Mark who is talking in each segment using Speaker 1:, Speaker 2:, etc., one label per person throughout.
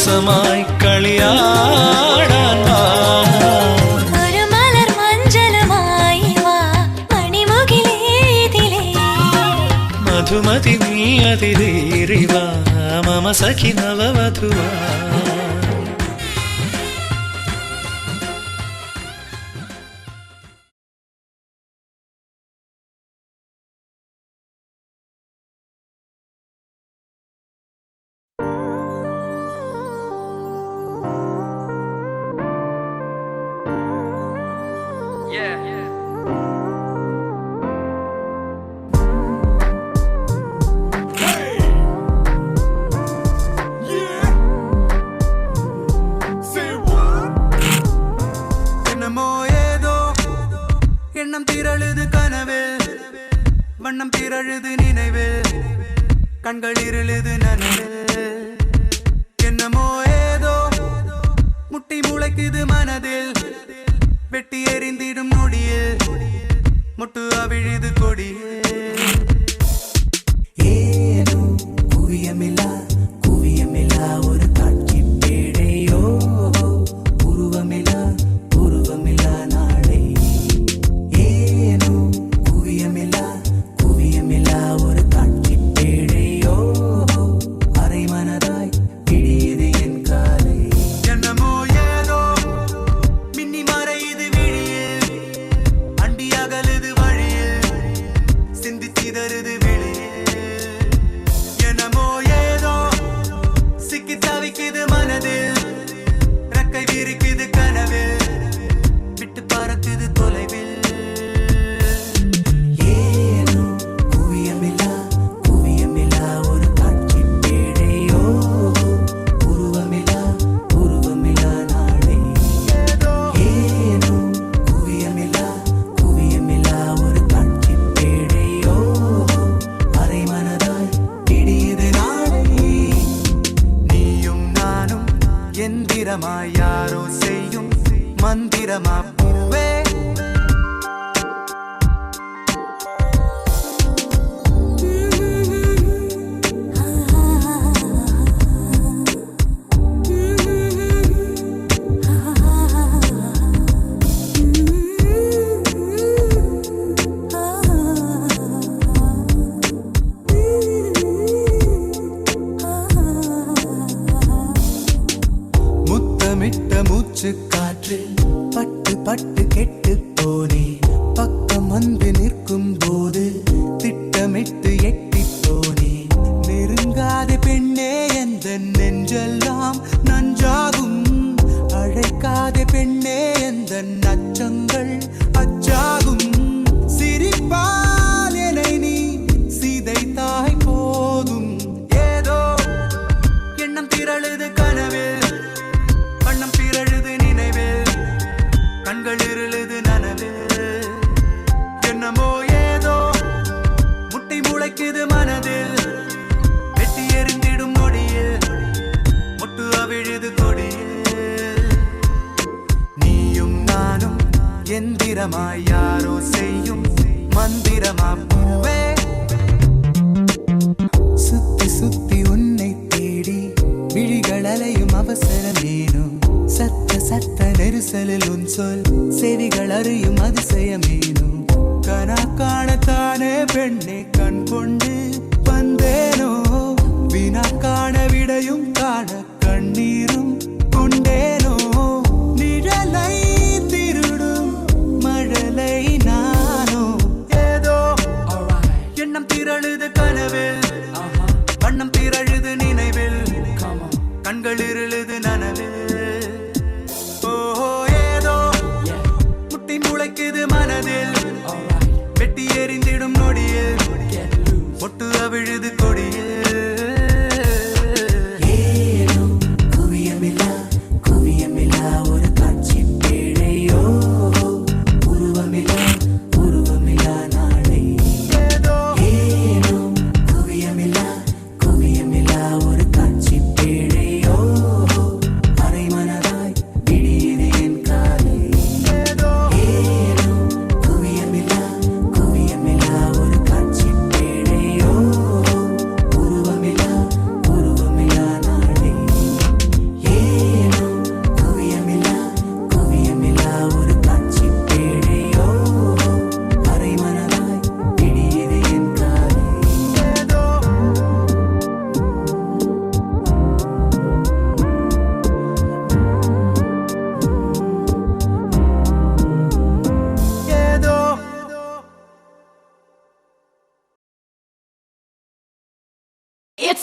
Speaker 1: ரசமாய் களியாடான் வா.
Speaker 2: ஒரு மலர் மஞ்சளுமாய் வா மணிமுகிலே இதிலே.
Speaker 1: மதுமதி நீ அதிதேறி வா மம சഖി நவவதுவா.
Speaker 3: எண்ணம் திரழுது கனவில், வண்ணம் திரழுது நினைவில், கண்கள் இருளுது நனவில். என்னமோ ஏதோ முட்டி முளைக்குது மனதில், வெட்டி எறிந்திடும் நொடியில் முட்டு அவிழுது கொடியில். ஏனோ குவியமில்லா குவியமில்லா ஒரு காட்சி பேடையோ, உருவமில்லா உருவமில்லா நாளை. ஏனோ குவியமில்லா குவியமில்லா ஒரு காட்சி பேடையோ, அரை மனதாய் கிழியது என் காலை. என்னமோ ஏதோ மின்னி மறையுது விழியில், அண்டி அகலுது வழியில், சிந்தி சிதறுது வெளியில். என்னமோ ஏதோ சிக்கி தவிக்குது மனதில், ரெக்கை விரிக்குது கனவில், விட்டு பறக்குது தொலைவில். ஏனோ குவியமில்லா குவியமில்லா ஒரு காட்சி பேடையோ, உருவமில்லா உருவமில்லா நாளை. ஏனோ குவியமில்லா குவியமில்லா ஒரு காட்சி பேடையோ, அரை மனதாய் இடியுது நாளை. நீயும் நானும் எந்திரமாய் யாரோ செய்யும் மந்திரமா பூவே. முத்தமிட்ட மூச்சு காற்றில் பட்டு பட்டு கெட்டு போனே, பக்கம் வந்து நிற்கும் போது திட்டமிட்டு எட்டி போனே. நெருங்காத பெண்ணே எந்த நெஞ்செல்லாம் நஞ்சாகும், அழைக்காத பெண்ணே எந்த நச்சங்கள் அச்சாகும். சிரிப்பால் என்னை நீ சிதைத்தாய் போதும். ஏதோ எண்ணம் திரழுது கனவில், வண்ணம் திரழுது நினைவில், கண்கள் இருளுது நனவில். என்னமோ ஏதோ முட்டை முளைக்குது மனதில், வெட்டி எறிந்திடும் நொடியில் முட்டு அவிழுது கொடியில். நீயும் நானும் எந்திரமாய் யாரோ செய்யும் மந்திரமா பூவே. சுத்தி சுத்தி உன்னை தேடி விழிகள் அலையும் அவசரமேனும், சத்த சத்த நெரிசலில் உன் சொல் செவிகள் அறியும் அதிசயமேனும். கனா காணத்தானே பெண்ணை கண் கொண்டு வந்தேனோ, வினா காண விடையும் காண கண்ணீரும் கொண்டேனோ. நிழலை திருடும் மழலை நானோ. ஏதோ எண்ணம் திரழுது கனவில், வண்ணம் திரழுது நினைவில், கண்கள் இருளுது நனவில். ஓஹோ ஏதோ முட்டி முளைக்குது மனதில், வெட்டி எறிந்திடும் நொடியில் ஒட்டு அவிழுது கொடியில். ஏனோ குவியமில்லா குவியமில்லா ஒரு காட்சி பேடையோ, உருவமில்லா உருவமில்லா நாளை. ஏனோ குவியமில்லா குவியமில்லா ஒரு காட்சி பேடையோ,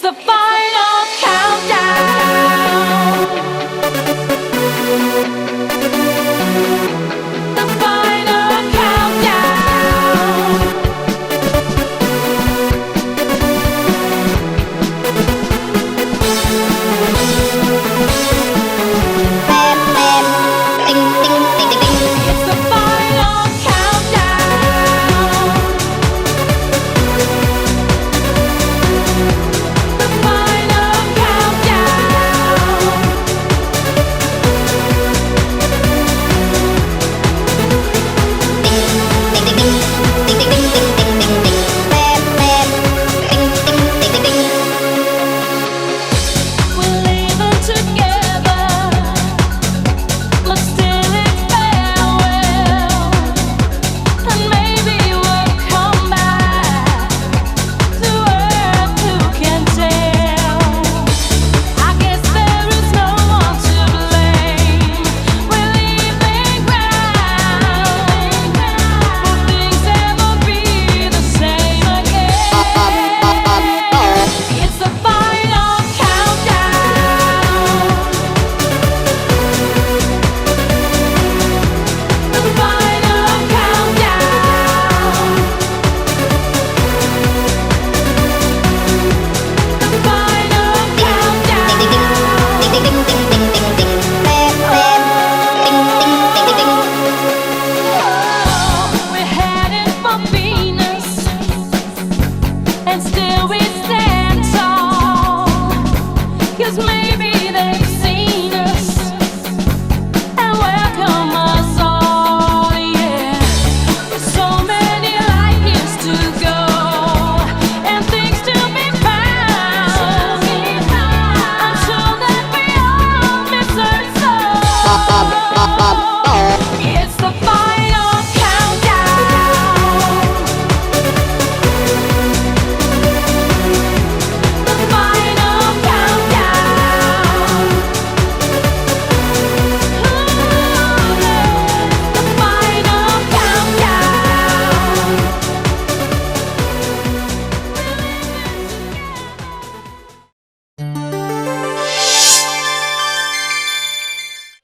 Speaker 2: the final countdown. The final countdown. It's the final countdown. The final countdown. We're leaving together. Let's steal it farewell, and maybe we'll come back to earth. Who can tell? I guess there is no one to blame. We're leaving ground. Will things ever be the same again? It's the final countdown. The final countdown. The final countdown. We're heading for Venus, and still we stand tall. 'Cause maybe